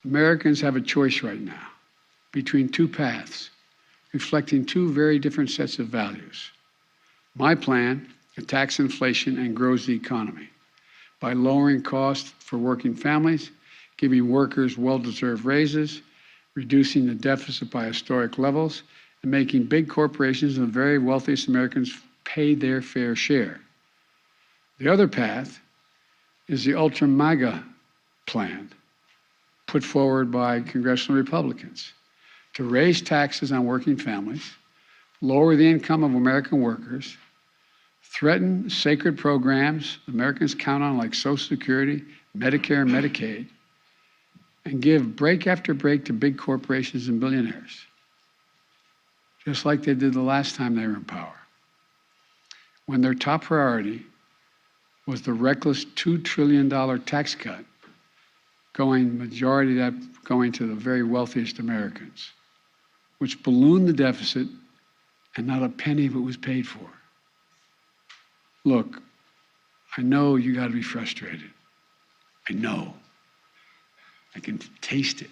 Americans have a choice right now between two paths, reflecting two very different sets of values. My plan attacks inflation and grows the economy by lowering costs for working families, giving workers well-deserved raises, reducing the deficit by historic levels, and making big corporations and the very wealthiest Americans pay their fair share. The other path is the ultra-MAGA plan put forward by congressional Republicans to raise taxes on working families, lower the income of American workers, threaten sacred programs Americans count on like Social Security, Medicare, and Medicaid, and give break after break to big corporations and billionaires, just like they did the last time they were in power, when their top priority was the reckless $2 trillion tax cut, majority of that going to the very wealthiest Americans, which ballooned the deficit and not a penny of it was paid for. Look, I know you got to be frustrated. I know. I can taste it.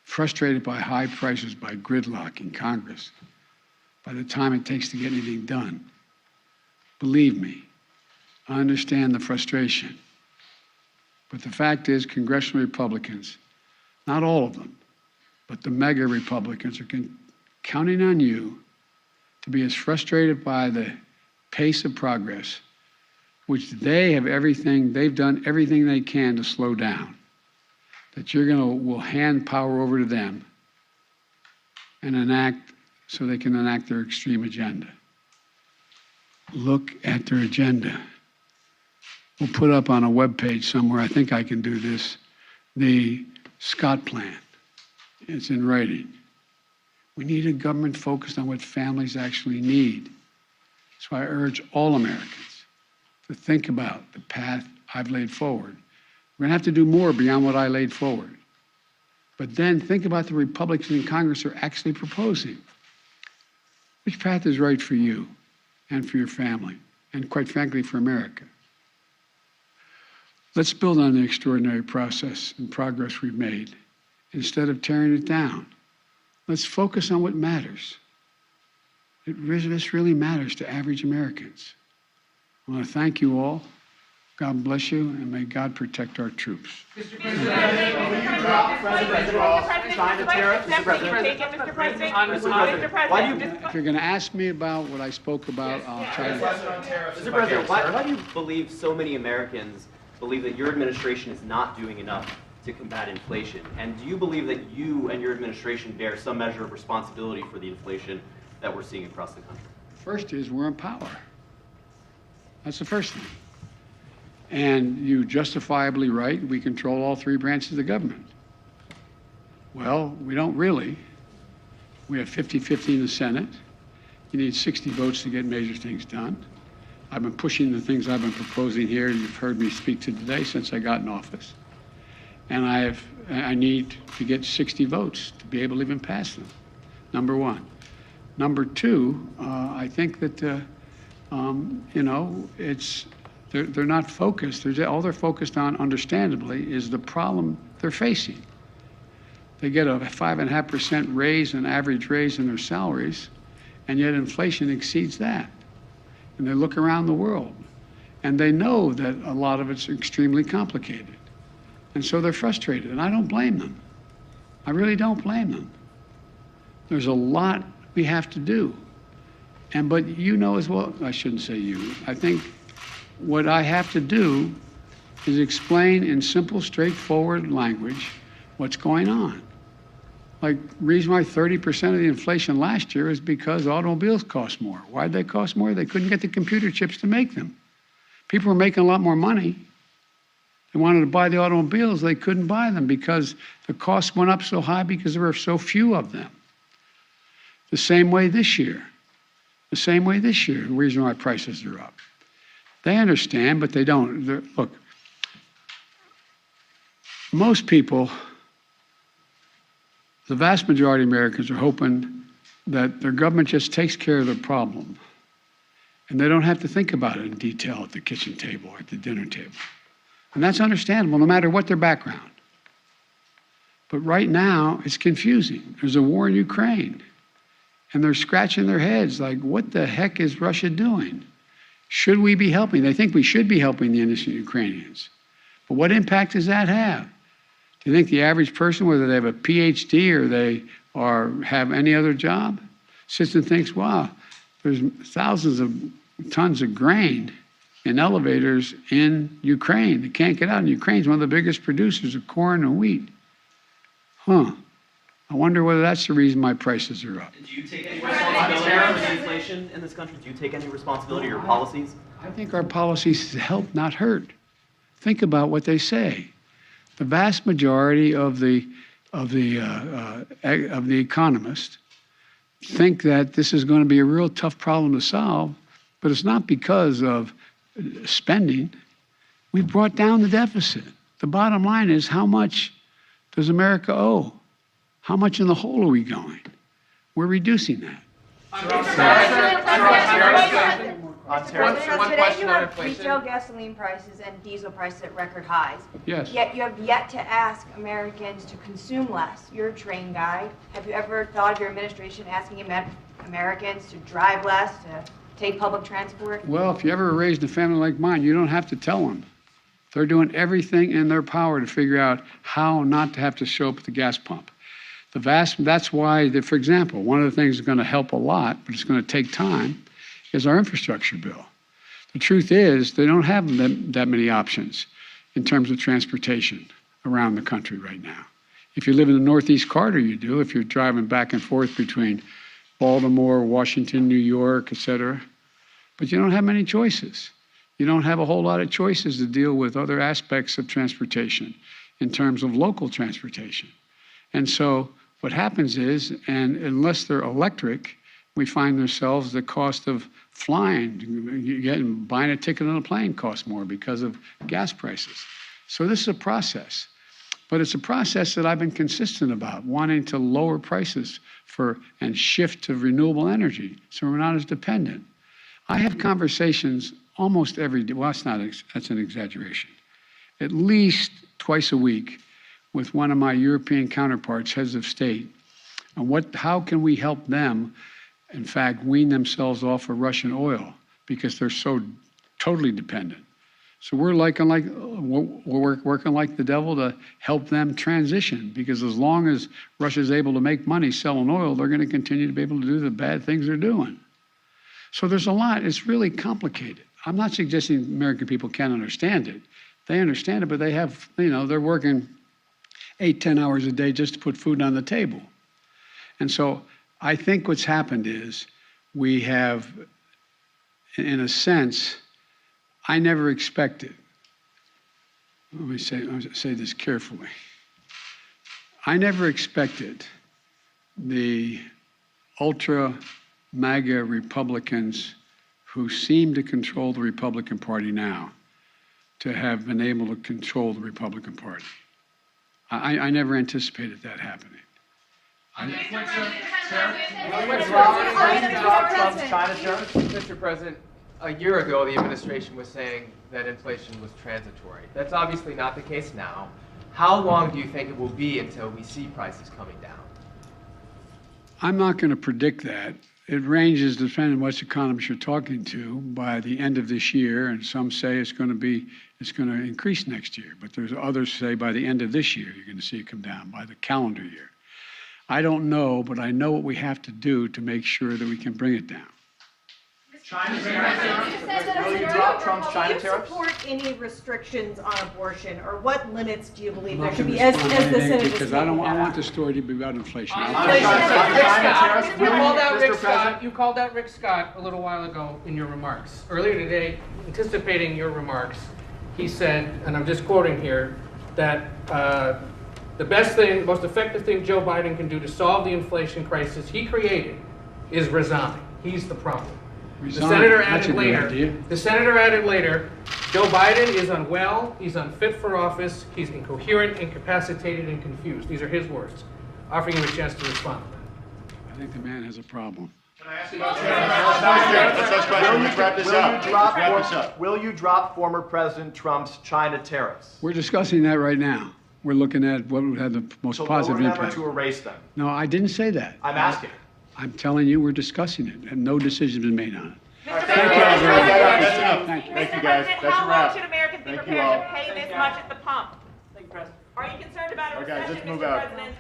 Frustrated by high prices, by gridlock in Congress, by the time it takes to get anything done. Believe me, I understand the frustration. But the fact is, congressional Republicans, not all of them, but the MAGA Republicans are counting on you to be as frustrated by the pace of progress, which they've done everything they can to slow down, that will hand power over to them and so they can enact their extreme agenda. Look at their agenda. We'll put up on a webpage somewhere, I think I can do this, the Scott Plan. It's in writing. We need a government focused on what families actually need. So I urge all Americans to think about the path I've laid forward. We're going to have to do more beyond what I laid forward. But then think about the Republicans in Congress are actually proposing. Which path is right for you and for your family, and quite frankly, for America? Let's build on the extraordinary process and progress we've made instead of tearing it down. Let's focus on what matters. This really matters to average Americans. I want to thank you all. God bless you, and may God protect our troops. Mr. President, will you drop sign the tariff? Mr. President, If you're going to ask me about what I spoke about, I'll try to. Mr. President, why do you believe so many Americans believe that your administration is not doing enough to combat inflation? And do you believe that you and your administration bear some measure of responsibility for the inflation that we're seeing across the country? First is we're in power. That's the first thing. And you justifiably right, we control all three branches of the government. Well, we don't really. We have 50-50 in the Senate. You need 60 votes to get major things done. I've been pushing the things I've been proposing here, you've heard me speak to today since I got in office. And I need to get 60 votes to be able to even pass them, number one. Number two, I think that, they're not focused. All they're focused on, understandably, is the problem they're facing. They get a 5.5% raise, an average raise in their salaries, and yet inflation exceeds that. And they look around the world, and they know that a lot of it's extremely complicated. And so they're frustrated, and I don't blame them. I really don't blame them. There's a lot we have to do. But you know as well, I shouldn't say you, I think what I have to do is explain in simple, straightforward language what's going on. Like, the reason why 30% of the inflation last year is because automobiles cost more. Why'd they cost more? They couldn't get the computer chips to make them. People were making a lot more money. They wanted to buy the automobiles, they couldn't buy them because the costs went up so high because there were so few of them. The same way this year. The reason why prices are up. They understand, but they don't. Look, most people, the vast majority of Americans are hoping that their government just takes care of their problem and they don't have to think about it in detail at the kitchen table or at the dinner table. And that's understandable no matter what their background. But right now, it's confusing. There's a war in Ukraine, and they're scratching their heads like, what the heck is Russia doing? Should we be helping? They think we should be helping the innocent Ukrainians. But what impact does that have? Do you think the average person, whether they have a PhD or they have any other job, sits and thinks, wow, there's thousands of tons of grain in elevators in Ukraine that can't get out. And Ukraine's one of the biggest producers of corn and wheat. I wonder whether that's the reason my prices are up. Do you take any responsibility for the inflation in this country? Do you take any responsibility for your policies? I think our policies help, not hurt. Think about what they say. The vast majority of the economists think that this is going to be a real tough problem to solve, but it's not because of spending. We've brought down the deficit. The bottom line is, how much does America owe? How much in the hole are we going? We're reducing that. Today you have retail gasoline prices and diesel prices at record highs. Yes. Yet you have yet to ask Americans to consume less. You're a train guy. Have you ever thought of your administration asking Americans to drive less, to take public transport? Well, if you ever raised a family like mine, you don't have to tell them. They're doing everything in their power to figure out how not to have to show up at the gas pump. That's why, for example, one of the things that's going to help a lot, but it's going to take time, is our infrastructure bill. The truth is, they don't have that many options in terms of transportation around the country right now. If you live in the Northeast Corridor, you do. If you're driving back and forth between Baltimore, Washington, New York, et cetera. But you don't have many choices. You don't have a whole lot of choices to deal with other aspects of transportation in terms of local transportation. And so what happens is, and unless they're electric, we find ourselves the cost of flying, buying a ticket on a plane costs more because of gas prices. So this is a process. But it's a process that I've been consistent about, wanting to lower prices and shift to renewable energy so we're not as dependent. I have conversations almost every day. Well, that's an exaggeration. At least twice a week with one of my European counterparts, heads of state, on how can we help them, in fact, wean themselves off of Russian oil because they're so totally dependent. So we're working like the devil to help them transition, because as long as Russia's able to make money selling oil, they're going to continue to be able to do the bad things they're doing. So there's a lot. It's really complicated. I'm not suggesting American people can't understand it. They understand it, but they have, they're working 8-10 hours a day just to put food on the table. And so I think what's happened is we have, in a sense, I never expected, let me say this carefully. I never expected the ultra MAGA Republicans who seem to control the Republican Party now to have been able to control the Republican Party. I never anticipated that happening. Mr. President, a year ago, the administration was saying that inflation was transitory. That's obviously not the case now. How long do you think it will be until we see prices coming down? I'm not going to predict that. It ranges depending on which economists you're talking to by the end of this year, and some say it's going to increase next year. But there's others say by the end of this year you're going to see it come down, by the calendar year. I don't know, but I know what we have to do to make sure that we can bring it down. China tariffs? Will you drop Trump's China tariffs? Do you support any restrictions on abortion, or what limits do you believe there should be, as the Senate is because I want the story to be about inflation. You called out Rick Scott a little while ago in your remarks. Earlier today, anticipating your remarks, he said, and I'm just quoting here, that the best thing, most effective thing Joe Biden can do to solve the inflation crisis he created is resign. He's the problem. The senator added later, Joe Biden is unwell, he's unfit for office, he's incoherent, incapacitated, and confused. These are his words. Offering him a chance to respond to that. I think the man has a problem. Can I ask you about let's wrap this up. Will you drop former President Trump's China tariffs? We're discussing that right now. We're looking at what would have the most To positive lower them or impact. to erase them? No, I didn't say that. I'm asking. I'm telling you, we're discussing it, and no decision's been made on it. Thank you all very much. That's enough. Thank you. Thank you, Mr. guys. President, That's a how long wrap. should Americans be Thank you prepared all. to pay this much at the pump? Are you concerned about a All right, guys, recession, let's move Mr. out. President?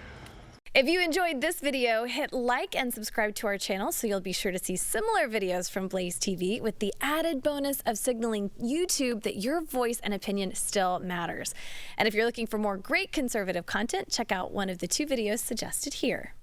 If you enjoyed this video, hit like and subscribe to our channel so you'll be sure to see similar videos from Blaze TV with the added bonus of signaling YouTube that your voice and opinion still matters. And if you're looking for more great conservative content, check out one of the 2 videos suggested here.